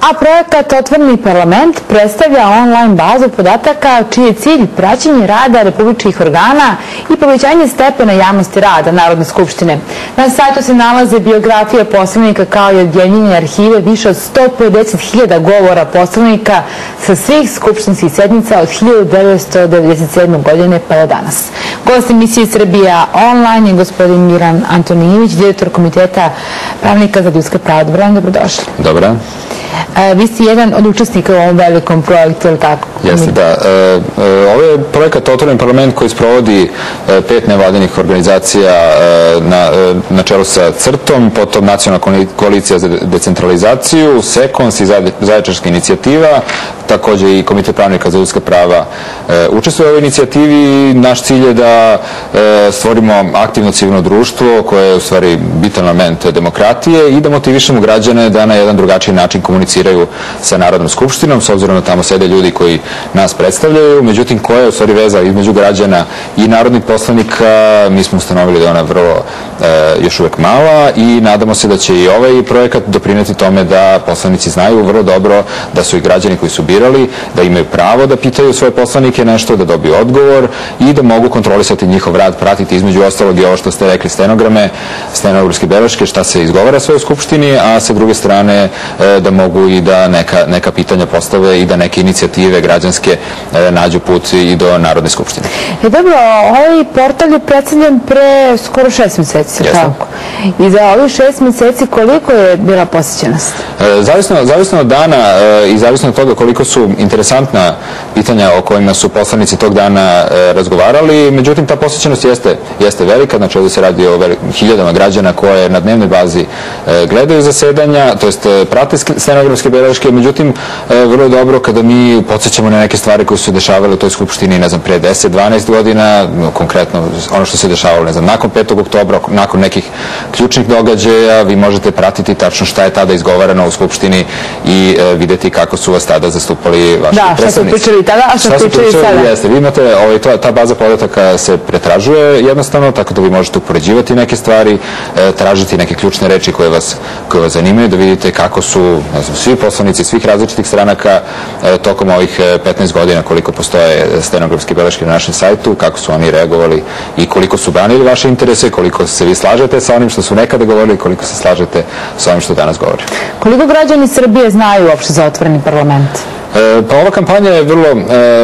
A projekat Otvoreni parlament predstavlja online bazu podataka čiji je cilj praćenje rada republičkih organa i povećanje stepena javnosti rada Narodne skupštine. Na sajtu se nalaze biografije poslanika kao i objedinjene arhive više od 150.000 govora poslanika sa svih skupštinskih sednica od 1997. godine pa do danas. Gost emisije Srbija online je gospodin Miran Antonijević, direktor Komiteta pravnika za ljudska prava. Dobar dan, dobrodošli. Dobro. Vi ste jedan od učesnika u ovom velikom projektu, ili tako? Jeste, da. Ovo je projekat Otvoreni parlament koji sprovodi 5 nevladinih organizacija na čelu sa CRTA-om, potom Nacionalna koalicija za decentralizaciju, SEKONS i Zaječarska inicijativa, takođe i Komitet pravnika za ljudska prava učestvuje u ovoj inicijativi. Naš cilj je da stvorimo aktivno civilno društvo koje je u stvari bitan element demokratije i da motivišemo građane da na jedan drugačiji način komuniciraju sa Narodnom skupštinom, s obzirom da tamo sede ljudi koji nas predstavljaju. Međutim, koja je u stvari veza između građana i narodnih poslanika, mi smo ustanovili da je ona vrlo još uvek mala i nadamo se da će i ovaj projekat doprineti tome da poslanici znaju vrlo dobro da su i građani koji su birali, da imaju pravo da pitaju svoje poslanike nešto, da dobiju odgovor i da mogu kontrolisati njihov rad, pratiti između ostalog i ovo što ste rekli, stenograme, stenografske beleške, šta se izgovara sve u Skupštini, a sa druge strane da mogu i da neka pitanja postave i da neke inicijative građanske nađu put i do Narodne skupštine. Dobro, ovaj portal je predstavljen pre skoro 6 meseci, tako? I za ovih 6 meseci koliko je bila posjećenost? Zavisno od dana i zavisno od toga koliko su interesantna pitanja o kojima su poslanici tog dana razgovarali, međutim ta posjećenost jeste velika, znači ovdje se radi o hiljadama građana koje na dnevnoj bazi gledaju zasedanja, to jest prate stenografske beleške, međutim vrlo je dobro kada mi podsjećamo na neke stvari koje su se dešavale u toj skupštini, ne znam, pre 10-12 godina, konkretno ono što se dešavalo, ne znam, nakon 5. oktobra, nakon nekih ključnih događaja, vi možete pratiti tačno šta je tada izgovarano u skupštini i videti kako su vas tada zastupali vaši predstavnici. Da, šta su pričali tada, a šta su pričali sada? Jeste, vi imate, ta baza podataka se pretražuje jednostavno, tako da vi možete upoređivati neke stvari, tražiti neke ključne reči koje vas zanimaju, da vidite kako su, ne znam, svi poslanici svih različitih stranaka tokom ovih 15 godina koliko postoje stenografske beleške na našem sajtu, kako su oni reagovali i koliko su branili vaše interese, koliko se vi slažete sa onim što su nekada govorili, koliko se slažete sa onim što danas govori. Koliko građani Srbije znaju uopšte za Otvoreni parlament? Pa ova kampanja je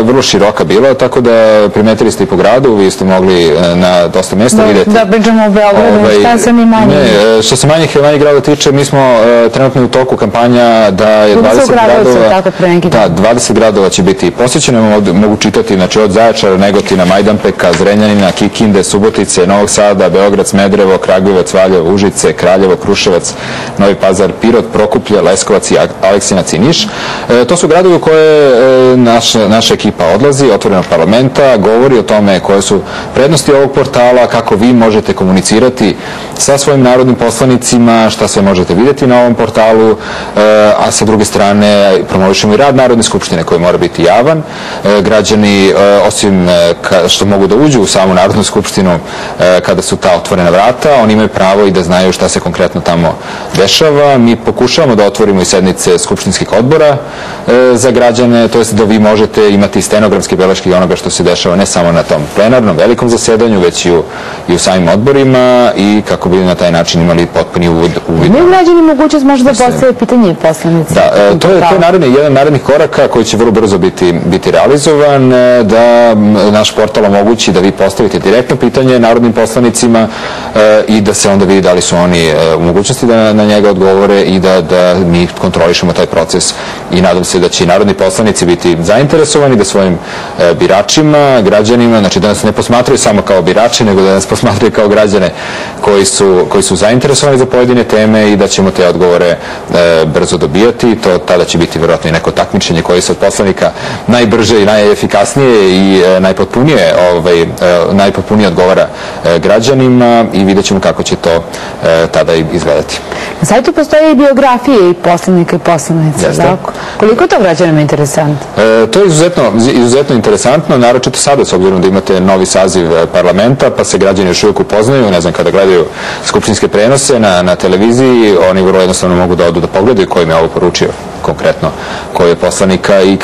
vrlo široka bila, tako da primetili ste i po gradu, vi ste mogli na dosta mjesta vidjeti. Da pričamo o Beogradu, šta se mi manje? Ne, što se manjih grada tiče, mi smo trenutno u toku kampanja da je 20 gradova će biti posjećeno, mogu čitati, znači od Zaječara, Negotina, Majdanpeka, Zrenjanina, Kikinde, Subotice, Novog Sada, Beograd, Smederevo, Kragujevac, Valjevo, Užice, Kraljevo, Kruševac, Novi Pazar, Pirot, Prokuplje, Leskovac i Aleksinac i Niš. To su gradovi u koje naša ekipa odlazi, Otvorenog parlamenta, govori o tome koje su prednosti ovog portala, kako vi možete komunicirati sa svojim narodnim poslanicima, šta sve možete vidjeti na ovom portalu, a sa druge strane promovišemo i rad Narodne skupštine koji mora biti javan. Građani, osim što mogu da uđu u samu Narodnu skupštinu kada su ta otvorena vrata, oni imaju pravo i da znaju šta se konkretno tamo dešava. Mi pokušavamo da otvorimo i sednice skupštinskih odbora za građane, to jest da vi možete imati stenografske beleške i onoga što se dešava ne samo na tom plenarnom velikom zasedanju, već i u samim odborima i kako bi na taj način imali potpuni uvid. Imaju građani mogućnost možda da postave pitanje poslanici? Da, to je jedan narednih koraka koji će vrlo brzo biti realizovan, da naš portal omogući da vi postavite direktno pitanje narodnim poslanicima i da se onda vidi da li su oni u mogućnosti da na njega odgovore i da mi kontrolišemo taj proces i nadam se da će narodni poslanici biti zainteresovani da svojim biračima, građanima, znači da nas ne posmatraju samo kao birači, nego da nas posmatraju kao građane koji su zainteresovani za pojedine teme i da ćemo te odgovore brzo dobijati. To tada će biti vjerojatno i neko takmičenje koji se od poslanika najbrže i najefikasnije i najpotpunije odgovara građanima i vidjet ćemo kako će to tada izgledati. Na sajtu postoje i biografije i poslanika i poslanica, tako? Koliko je to građanima interesantno? To je izuzetno interesantno, naročito sada, s obzirom da imate novi saziv parlamenta, pa se građani još uvijek upoznaju, ne znam, kada gledaju skupštinske prenose na televiziji, oni vrlo jednostavno mogu da odu da pogledaju ko im je ovo poručio. konkretno ko je poslanika i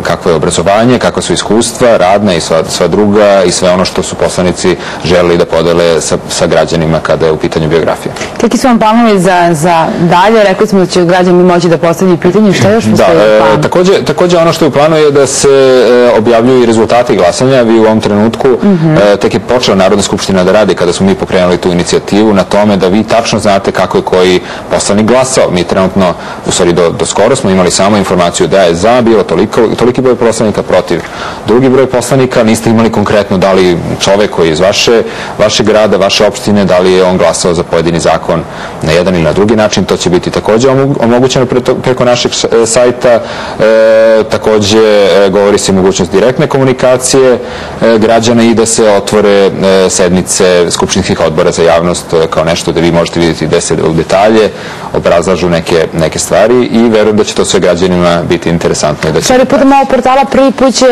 kakvo je obrazovanje, kakva su iskustva, radna i sva druga i sve ono što su poslanici želeli da podele sa građanima kada je u pitanju biografija. Kakvi su vam planovi za dalje? Rekli smo da će građani moći da postavljaju pitanje. Šta još postoji u planu? Takođe ono što je u planu je da se objavljuju i rezultati glasanja. Vi u ovom trenutku tek je počela Narodna skupština da radi kada smo mi pokrenuli tu inicijativu na tome da vi tačno znate kako je koji poslanik glasao. Mi trenutno, u stvari do skoro smo imali samo informaciju da je za bilo toliki broj poslanika, protiv drugi broj poslanika. Niste imali konkretno da li čovek koji je iz vašeg grada, vaše opštine, da li je on glasao za pojedini zakon na jedan ili na drugi način. To će biti takođe omogućeno preko našeg sajta. Takođe govori se mogućnost direktne komunikacije građana i da se otvore sednice skupštinskih odbora za javnost kao nešto da vi možete vidjeti gde se u detalje obrazlažu neke stvari i verujem da će to sve građanima biti interesantno. Stvari, putem ovog portala prvi put će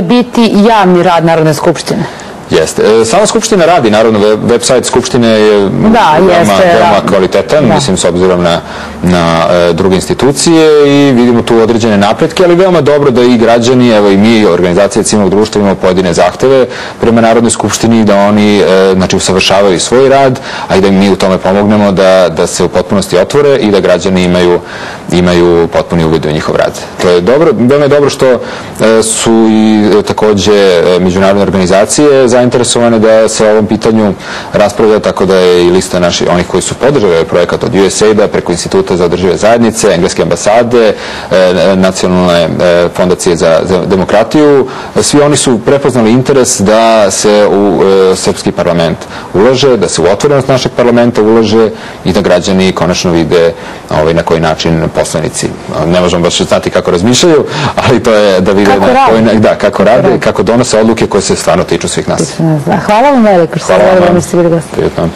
biti javni rad Narodne skupštine. Jeste. Sama Skupština radi, naravno, web sajt Skupštine je veoma kvalitetan, mislim, s obzirom na druge institucije i vidimo tu određene napretke, ali veoma dobro da i građani, evo i mi, organizacije civilnog društva, imamo pojedine zahteve prema Narodnoj skupštini da oni, znači, usavršavaju svoj rad, a i da im mi u tome pomognemo da se u potpunosti otvore i da građani imaju potpuni uvid u njihov rad. To je dobro, veoma je dobro što su i takođe međunarodne organizacije zainteresovane da se o ovom pitanju raspravlja, tako da je i lista onih koji su podržali projekat od USAID-a preko Instituta za održive zajednice, Engleske ambasade, Nacionalne fondacije za demokratiju. Svi oni su prepoznali interes da se u srpski parlament ulaže, da se u otvorenost našeg parlamenta ulaže i da građani konačno vide na koji način poslanici. Ne možemo baš znati kako razmišljaju, ali to je da vide kako rade, kako donose odluke koje se stvarno tiču svih nas. Hvala vam veliko što ste bili gosti. Prijetno.